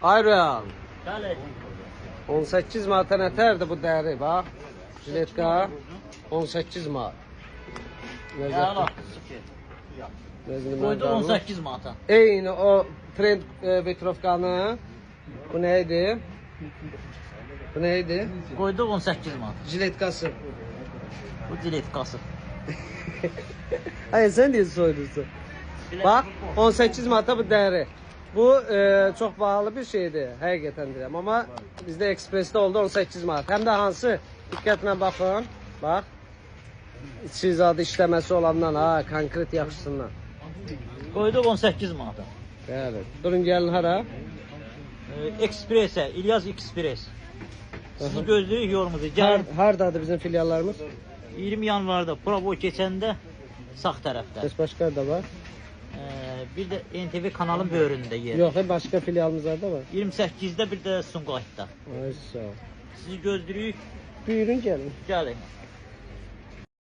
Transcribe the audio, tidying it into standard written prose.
Ayreal. Bəli. 18 manata nətərdir bu dəri, bax. Jiletka 18 manat. Yalan. Qoydu 18 manata. Eyni o trend Petrovkanı. Bu neydi? Bu neydi? Qoydu 18 manat. Jiletkası. Bu jiletkası. Hayır sen niye soyuyorsun? Bak 18 manata bu dəri. Bu çok pahalı bir şeydi həqiqətən deyirəm. Amma bizdə ekspresdə oldu 18 manat. Həm də hansı? Diqqətlə baxın. Bax. İçi zadı işləməsi olandan ha, konkret yaxşısından. Qoydu 18 manata. Bəli. Durun gəlin hara? Ekspresə, İlyas Ekspres. Sizi gözləyirik yolumuzu. Gəlin. Hardadır bizim filiallarımız? 20 yanvarda Provo keçəndə sağ tərəfdə. Bəs başqa da var? Bir də NTV kanalın böyründə yer. Yox, başqa filialımızda da var. 28-də bir də Sumqayıtda. Ay sağ ol. Sizi gözləyirik. Buyurun gəlin. Gəlin.